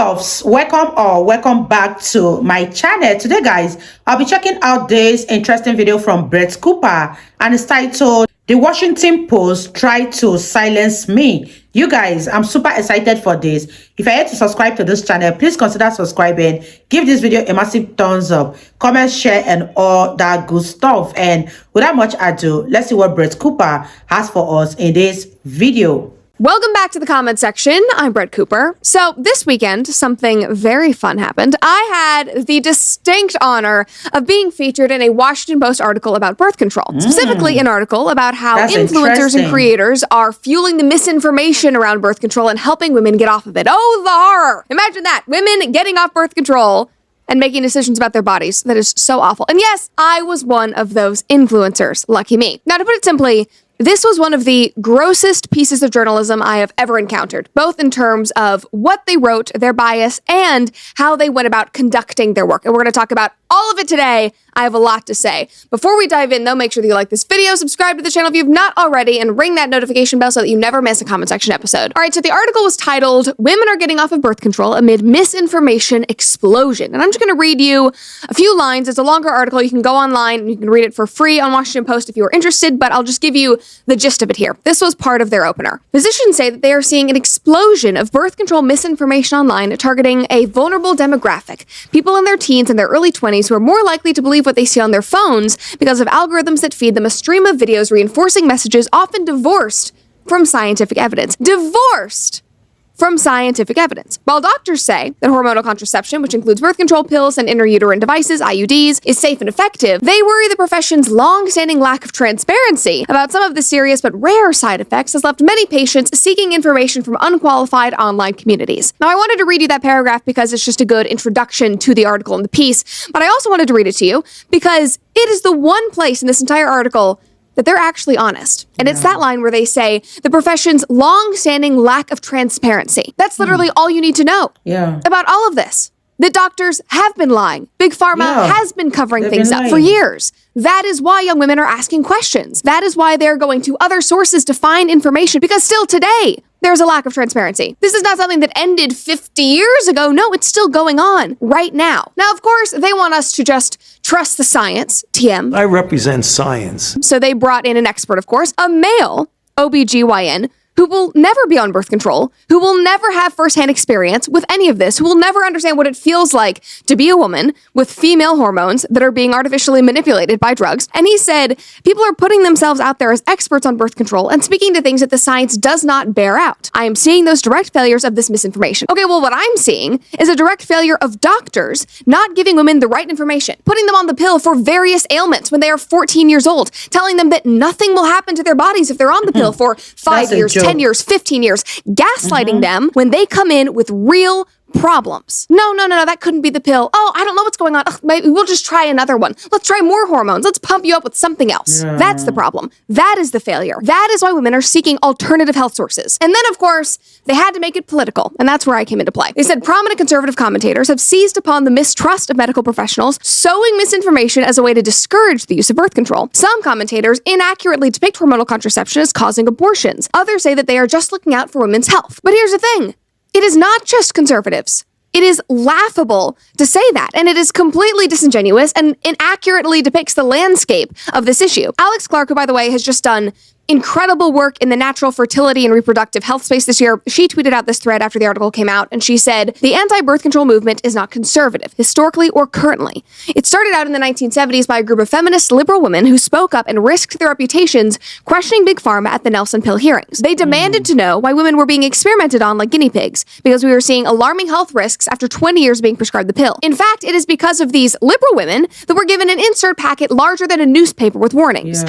loves, welcome back to my channel. Today guys, I'll be checking out this interesting video from Brett Cooper, and it's titled "The Washington Post Tried to Silence Me." You guys, I'm super excited for this. If you're yet to subscribe to this channel, please consider subscribing. Give this video a massive thumbs up, comment, share, and all that good stuff. And without much ado, let's see what Brett Cooper has for us in this video. Welcome back to the comment section. I'm Brett Cooper. So this weekend, something very fun happened. I had the distinct honor of being featured in a Washington Post article about birth control. Specifically, an article about how influencers and creators are fueling the misinformation around birth control and helping women get off of it. Oh, the horror! Imagine that. Women getting off birth control and making decisions about their bodies. That is so awful. And yes, I was one of those influencers. Lucky me. Now, to put it simply, this was one of the grossest pieces of journalism I have ever encountered, both in terms of what they wrote, their bias, and how they went about conducting their work. And we're going to talk about all of it today. I have a lot to say. Before we dive in, though, make sure that you like this video, subscribe to the channel if you've not already, and ring that notification bell so that you never miss a comment section episode. All right, so the article was titled, "Women Are Getting Off of Birth Control Amid Misinformation Explosion." And I'm just going to read you a few lines. It's a longer article. You can go online and you can read it for free on Washington Post if you are interested, but I'll just give you the gist of it here. This was part of their opener. Physicians say that they are seeing an explosion of birth control misinformation online targeting a vulnerable demographic, people in their teens and their early 20s who are more likely to believe what they see on their phones because of algorithms that feed them a stream of videos reinforcing messages often divorced from scientific evidence. Divorced from scientific evidence. While doctors say that hormonal contraception, which includes birth control pills and intrauterine devices, IUDs, is safe and effective, they worry the profession's long-standing lack of transparency about some of the serious but rare side effects has left many patients seeking information from unqualified online communities. Now, I wanted to read you that paragraph because it's just a good introduction to the article and the piece, but I also wanted to read it to you because it is the one place in this entire article that they're actually honest. And it's that line where they say the profession's long-standing lack of transparency. That's literally all you need to know about all of this. The doctors have been lying. Big Pharma has been covering things up for years. That is why young women are asking questions. That is why they're going to other sources to find information, because still today, there's a lack of transparency. This is not something that ended 50 years ago. No, it's still going on right now. Now, of course, they want us to just trust the science, TM. I represent science. So they brought in an expert, of course, a male OBGYN, who will never be on birth control, who will never have firsthand experience with any of this, who will never understand what it feels like to be a woman with female hormones that are being artificially manipulated by drugs. And he said, people are putting themselves out there as experts on birth control and speaking to things that the science does not bear out. I am seeing those direct failures of this misinformation. Okay, well, what I'm seeing is a direct failure of doctors not giving women the right information, putting them on the pill for various ailments when they are 14 years old, telling them that nothing will happen to their bodies if they're on the pill for 5 years, 10 years, 15 years, gaslighting them when they come in with real problems. No, that couldn't be the pill. Oh, I don't know what's going on. Ugh, maybe we'll just try another one. Let's try more hormones. Let's pump you up with something else. That's the problem. That is the failure. That is why women are seeking alternative health sources. And then, of course, they had to make it political, and that's where I came into play. They said prominent conservative commentators have seized upon the mistrust of medical professionals, sowing misinformation as a way to discourage the use of birth control. Some commentators inaccurately depict hormonal contraception as causing abortions. Others say that they are just looking out for women's health. But here's the thing. It is not just conservatives. It is laughable to say that, and it is completely disingenuous and inaccurately depicts the landscape of this issue. Alex Clark, who, by the way, has just done incredible work in the natural fertility and reproductive health space this year. She tweeted out this thread after the article came out, and she said, the anti-birth control movement is not conservative, historically or currently. It started out in the 1970s by a group of feminist liberal women who spoke up and risked their reputations questioning Big Pharma at the Nelson Pill hearings. They demanded to know why women were being experimented on like guinea pigs, because we were seeing alarming health risks after 20 years being prescribed the pill. In fact, it is because of these liberal women that were given an insert packet larger than a newspaper with warnings.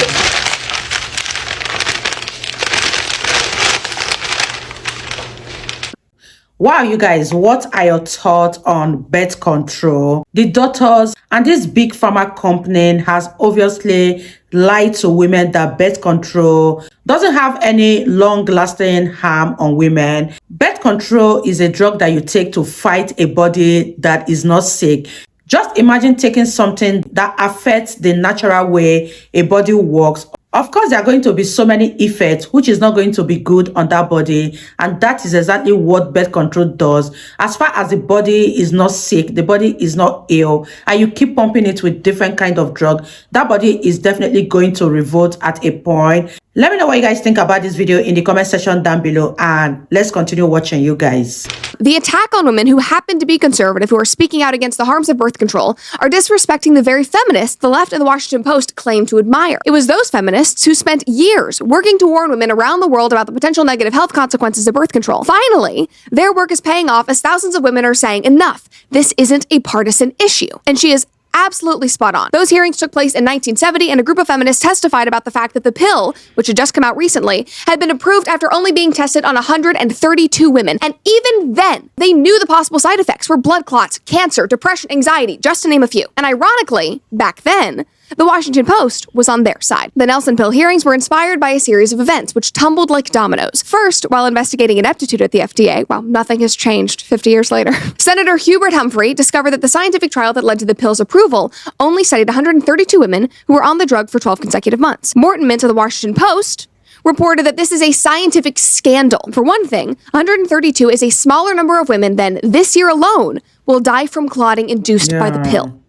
Wow, you guys, what are your thoughts on birth control? The doctors and this big pharma company has obviously lied to women that birth control doesn't have any long-lasting harm on women. Birth control is a drug that you take to fight a body that is not sick. Just imagine taking something that affects the natural way a body works Of course, there are going to be so many effects, which is not going to be good on that body. And that is exactly what birth control does. As far as the body is not sick, the body is not ill, and you keep pumping it with different kind of drug, that body is definitely going to revolt at a point. Let me know what you guys think about this video in the comment section down below, and let's continue watching, you guys. The attack on women who happen to be conservative, who are speaking out against the harms of birth control, are disrespecting the very feminists the left and the Washington Post claim to admire. It was those feminists who spent years working to warn women around the world about the potential negative health consequences of birth control. Finally, their work is paying off as thousands of women are saying, enough, this isn't a partisan issue. And she is absolutely spot on. Those hearings took place in 1970, and a group of feminists testified about the fact that the pill, which had just come out recently, had been approved after only being tested on 132 women. And even then, they knew the possible side effects were blood clots, cancer, depression, anxiety, just to name a few. And ironically, back then, the Washington Post was on their side. The Nelson pill hearings were inspired by a series of events which tumbled like dominoes. First, while investigating ineptitude at the FDA, well, nothing has changed 50 years later, Senator Hubert Humphrey discovered that the scientific trial that led to the pill's approval only studied 132 women who were on the drug for 12 consecutive months. Morton Mintz of the Washington Post reported that this is a scientific scandal. For one thing, 132 is a smaller number of women than this year alone will die from clotting induced by the pill.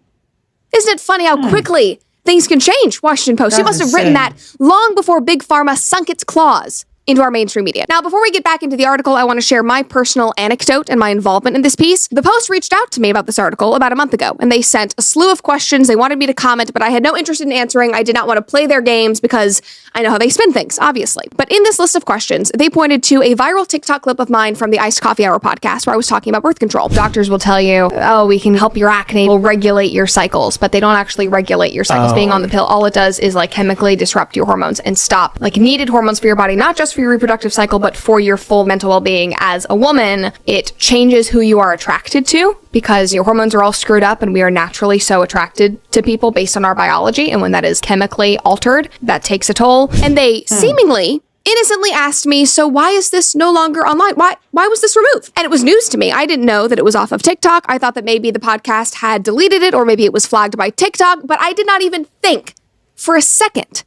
Isn't it funny how quickly things can change, Washington Post? You must have written that long before Big Pharma sunk its claws into our mainstream media. Now, before we get back into the article, I want to share my personal anecdote and my involvement in this piece. The Post reached out to me about this article about a month ago, and they sent a slew of questions. They wanted me to comment, but I had no interest in answering. I did not want to play their games because I know how they spin things, obviously. But in this list of questions, they pointed to a viral TikTok clip of mine from the Iced Coffee Hour podcast where I was talking about birth control. Doctors will tell you, oh, we can help your acne, we'll regulate your cycles, but they don't actually regulate your cycles. Being on the pill, all it does is like chemically disrupt your hormones and stop like needed hormones for your body, not just for your reproductive cycle, but for your full mental well-being as a woman. It changes who you are attracted to because your hormones are all screwed up and we are naturally so attracted to people based on our biology. And when that is chemically altered, that takes a toll. And they seemingly innocently asked me, so why is this no longer online? Why was this removed? And it was news to me. I didn't know that it was off of TikTok. I thought that maybe the podcast had deleted it or maybe it was flagged by TikTok, but I did not even think for a second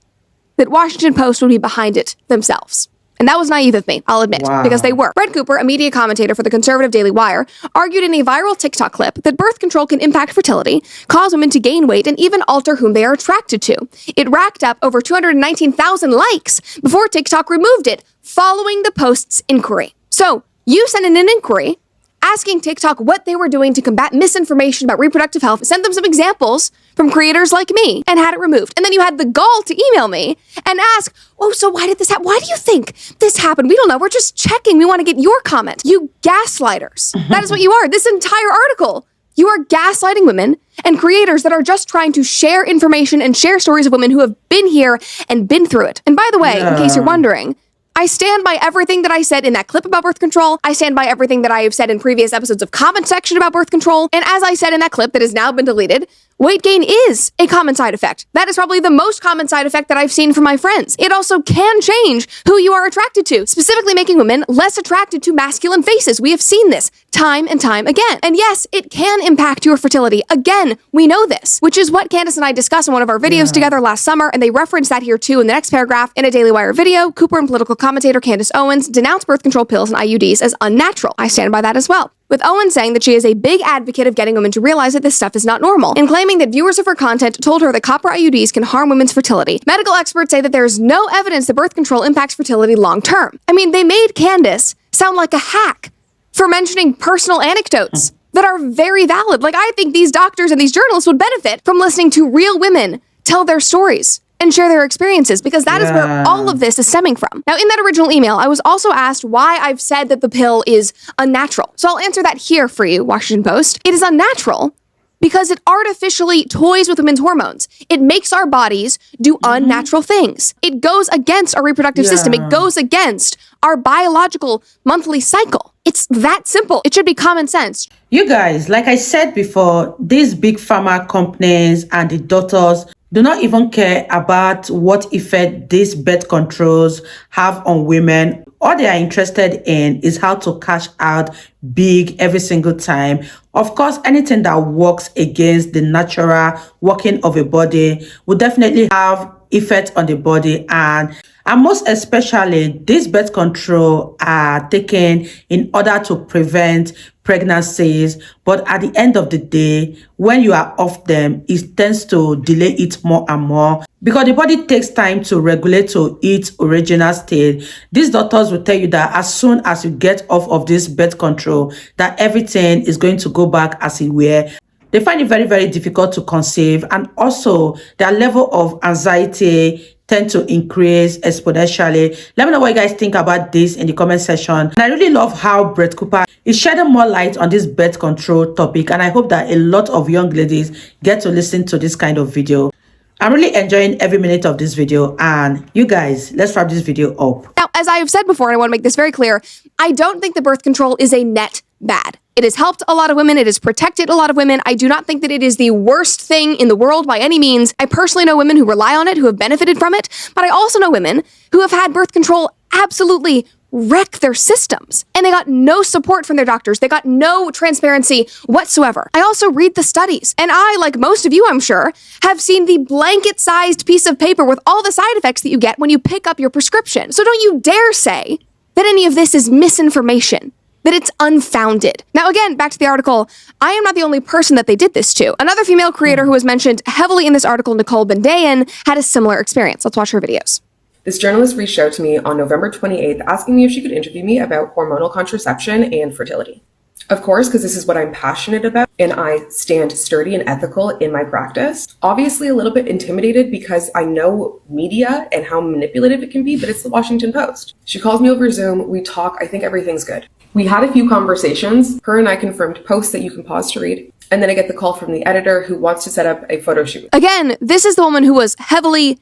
that Washington Post would be behind it themselves. And that was naive of me, I'll admit, because they were. Brett Cooper, a media commentator for the conservative Daily Wire, argued in a viral TikTok clip that birth control can impact fertility, cause women to gain weight, and even alter whom they are attracted to. It racked up over 219,000 likes before TikTok removed it, following the post's inquiry. So, you sent in an inquiry asking TikTok what they were doing to combat misinformation about reproductive health, sent them some examples from creators like me, and had it removed. And then you had the gall to email me and ask, oh, so why did this happen? Why do you think this happened? We don't know. We're just checking. We want to get your comment. You gaslighters. That is what you are. This entire article. You are gaslighting women and creators that are just trying to share information and share stories of women who have been here and been through it. And by the way, in case you're wondering, I stand by everything that I said in that clip about birth control. I stand by everything that I have said in previous episodes of comment section about birth control. And as I said in that clip that has now been deleted, weight gain is a common side effect. That is probably the most common side effect that I've seen from my friends. It also can change who you are attracted to, specifically making women less attracted to masculine faces. We have seen this time and time again. And yes, it can impact your fertility. Again, we know this, which is what Candace and I discussed in one of our videos together last summer, and they referenced that here too in the next paragraph. In a Daily Wire video, Cooper and political commentator Candace Owens denounced birth control pills and IUDs as unnatural. I stand by that as well, with Owens saying that she is a big advocate of getting women to realize that this stuff is not normal, and claiming that viewers of her content told her that copper IUDs can harm women's fertility. Medical experts say that there is no evidence that birth control impacts fertility long term. I mean, they made Candace sound like a hack for mentioning personal anecdotes that are very valid. Like, I think these doctors and these journalists would benefit from listening to real women tell their stories and share their experiences, because that is where all of this is stemming from. Now, in that original email, I was also asked why I've said that the pill is unnatural. So I'll answer that here for you, Washington Post. It is unnatural because it artificially toys with women's hormones. It makes our bodies do unnatural things. It goes against our reproductive system. It goes against our biological monthly cycle. It's that simple. It should be common sense. You guys, like I said before, these big pharma companies and the doctors do not even care about what effect these birth controls have on women. All they are interested in is how to cash out big every single time. Of course, anything that works against the natural working of a body will definitely have effect on the body, and most especially this birth control are taken in order to prevent pregnancies, but at the end of the day, when you are off them, it tends to delay it more and more because the body takes time to regulate to its original state. These doctors will tell you that as soon as you get off of this birth control, that everything is going to go back as it were. They find it very, very difficult to conceive, and also their level of anxiety tend to increase exponentially. Let me know what you guys think about this in the comment section. And I really love how Brett Cooper is shedding more light on this birth control topic, and I hope that a lot of young ladies get to listen to this kind of video. I'm really enjoying every minute of this video, and you guys, let's wrap this video up. Now, as I have said before, and I want to make this very clear, I don't think the birth control is a net bad. It has helped a lot of women. It has protected a lot of women. I do not think that it is the worst thing in the world by any means. I personally know women who rely on it, who have benefited from it, but I also know women who have had birth control absolutely wreck their systems. And they got no support from their doctors. They got no transparency whatsoever. I also read the studies. And I, like most of you, I'm sure, have seen the blanket-sized piece of paper with all the side effects that you get when you pick up your prescription. So don't you dare say that any of this is misinformation, that it's unfounded. Now, again, back to the article, I am not the only person that they did this to. Another female creator who was mentioned heavily in this article, Nicole Bendayan, had a similar experience. Let's watch her videos. This journalist reached out to me on November 28th asking me if she could interview me about hormonal contraception and fertility. Of course, because this is what I'm passionate about and I stand sturdy and ethical in my practice. Obviously a little bit intimidated because I know media and how manipulative it can be, but it's the Washington Post. She calls me over Zoom, we talk, I think everything's good. We had a few conversations. Her and I confirmed posts that you can pause to read. And then I get the call from the editor who wants to set up a photo shoot. Again, this is the woman who was heavily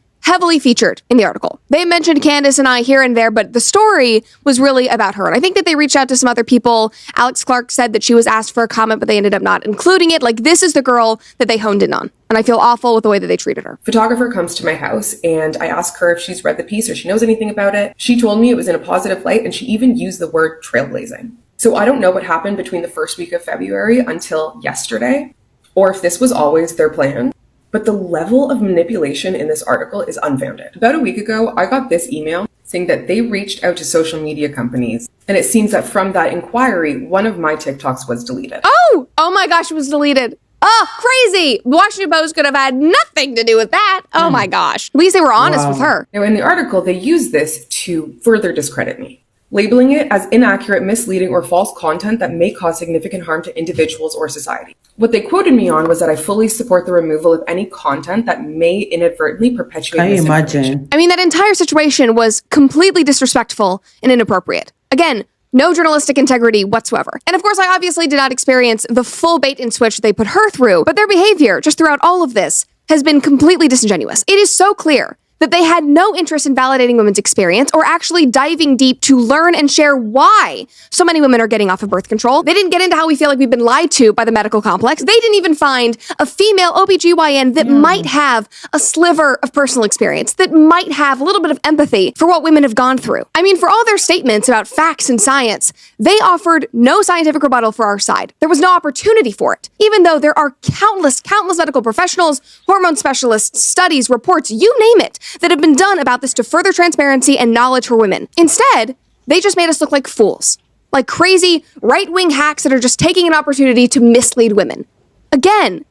featured in the article. They mentioned Candace and I here and there, but the story was really about her. And I think that they reached out to some other people. Alex Clark said that she was asked for a comment, but they ended up not including it. Like, this is the girl that they honed in on. And I feel awful with the way that they treated her. Photographer comes to my house and I ask her if she's read the piece or she knows anything about it. She told me it was in a positive light and she even used the word trailblazing. So I don't know what happened between the first week of February until yesterday, or if this was always their plan. But the level of manipulation in this article is unfounded. About a week ago, I got this email saying that they reached out to social media companies. And it seems that from that inquiry, one of my TikToks was deleted. Oh my gosh, it was deleted. Oh, crazy. Washington Post could have had nothing to do with that. Oh my gosh. At least they were honest with her. Now, in the article, they use this to further discredit me, labeling it as inaccurate, misleading, or false content that may cause significant harm to individuals or society. What they quoted me on was that I fully support the removal of any content that may inadvertently perpetuate misinformation. Imagine? I mean, that entire situation was completely disrespectful and inappropriate. Again, no journalistic integrity whatsoever. And of course, I obviously did not experience the full bait and switch they put her through, but their behavior just throughout all of this has been completely disingenuous. It is so clear that they had no interest in validating women's experience or actually diving deep to learn and share why so many women are getting off of birth control. They didn't get into how we feel like we've been lied to by the medical complex. They didn't even find a female OBGYN that might have a sliver of personal experience, that might have a little bit of empathy for what women have gone through. I mean, for all their statements about facts and science, they offered no scientific rebuttal for our side. There was no opportunity for it, even though there are countless medical professionals, hormone specialists, studies, reports, you name it, that have been done about this to further transparency and knowledge for women. Instead, they just made us look like fools, like crazy right-wing hacks that are just taking an opportunity to mislead women. Again,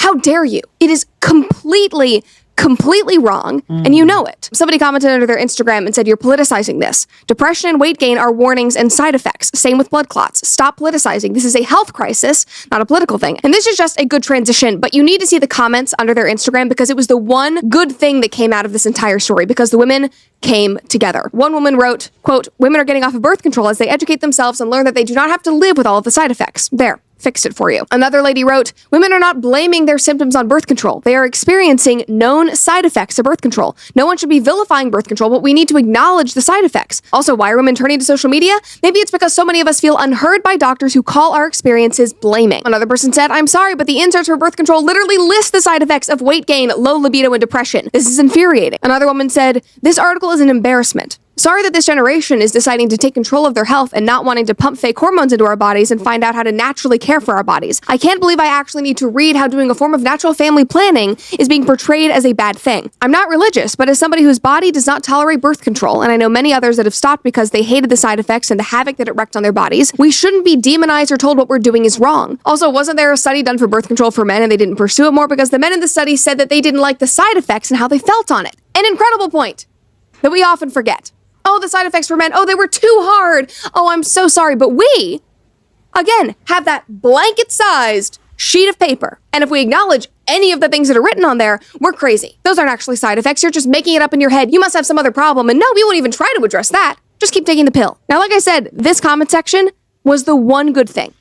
how dare you? It is completely wrong, and you know it. Somebody commented under their Instagram and said, you're politicizing this. Depression and weight gain are warnings and side effects. Same with blood clots. Stop politicizing. This is a health crisis, not a political thing. And this is just a good transition, but you need to see the comments under their Instagram because it was the one good thing that came out of this entire story because the women came together. One woman wrote, quote, women are getting off of birth control as they educate themselves and learn that they do not have to live with all of the side effects. There. Fixed it for you. Another lady wrote, women are not blaming their symptoms on birth control. They are experiencing known side effects of birth control. No one should be vilifying birth control, but we need to acknowledge the side effects. Also, why are women turning to social media? Maybe it's because so many of us feel unheard by doctors who call our experiences blaming. Another person said, I'm sorry, but the inserts for birth control literally list the side effects of weight gain, low libido, and depression. This is infuriating. Another woman said, this article is an embarrassment. Sorry that this generation is deciding to take control of their health and not wanting to pump fake hormones into our bodies and find out how to naturally care for our bodies. I can't believe I actually need to read how doing a form of natural family planning is being portrayed as a bad thing. I'm not religious, but as somebody whose body does not tolerate birth control, and I know many others that have stopped because they hated the side effects and the havoc that it wreaked on their bodies, we shouldn't be demonized or told what we're doing is wrong. Also, wasn't there a study done for birth control for men and they didn't pursue it more because the men in the study said that they didn't like the side effects and how they felt on it? An incredible point that we often forget. Oh, the side effects for men. Oh, they were too hard. Oh, I'm so sorry. But we, again, have that blanket-sized sheet of paper. And if we acknowledge any of the things that are written on there, we're crazy. Those aren't actually side effects. You're just making it up in your head. You must have some other problem. And no, we won't even try to address that. Just keep taking the pill. Now, like I said, this comment section was the one good thing.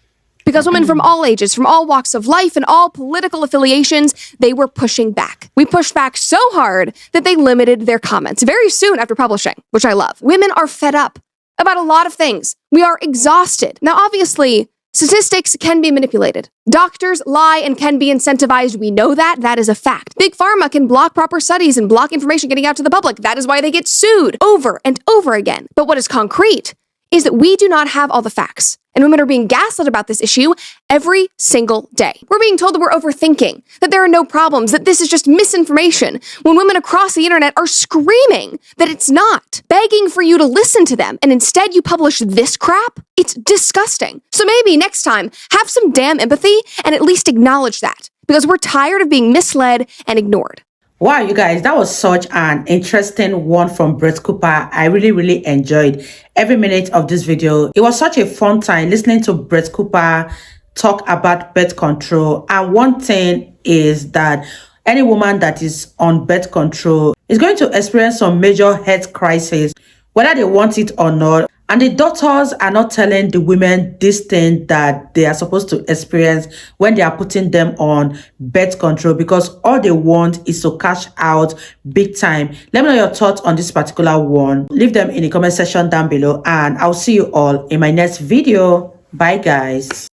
Because women from all ages, from all walks of life, and all political affiliations, they were pushing back. We pushed back so hard that they limited their comments very soon after publishing, which I love. Women are fed up about a lot of things. We are exhausted. Now, obviously, statistics can be manipulated. Doctors lie and can be incentivized. We know that. That is a fact. Big Pharma can block proper studies and block information getting out to the public. That is why they get sued over and over again. But what is concrete is that we do not have all the facts. And women are being gaslit about this issue every single day. We're being told that we're overthinking, that there are no problems, that this is just misinformation, when women across the internet are screaming that it's not, begging for you to listen to them, and instead you publish this crap? It's disgusting. So maybe next time, have some damn empathy and at least acknowledge that, because we're tired of being misled and ignored. Wow, you guys, that was such an interesting one from Brett Cooper. I really enjoyed every minute of this video. It was such a fun time listening to Brett Cooper talk about birth control. And one thing is that any woman that is on birth control is going to experience some major health crisis, whether they want it or not. And the doctors are not telling the women this thing that they are supposed to experience when they are putting them on birth control, because all they want is to cash out big time. Let me know your thoughts on this particular one. Leave them in the comment section down below, and I'll see you all in my next video. Bye, guys.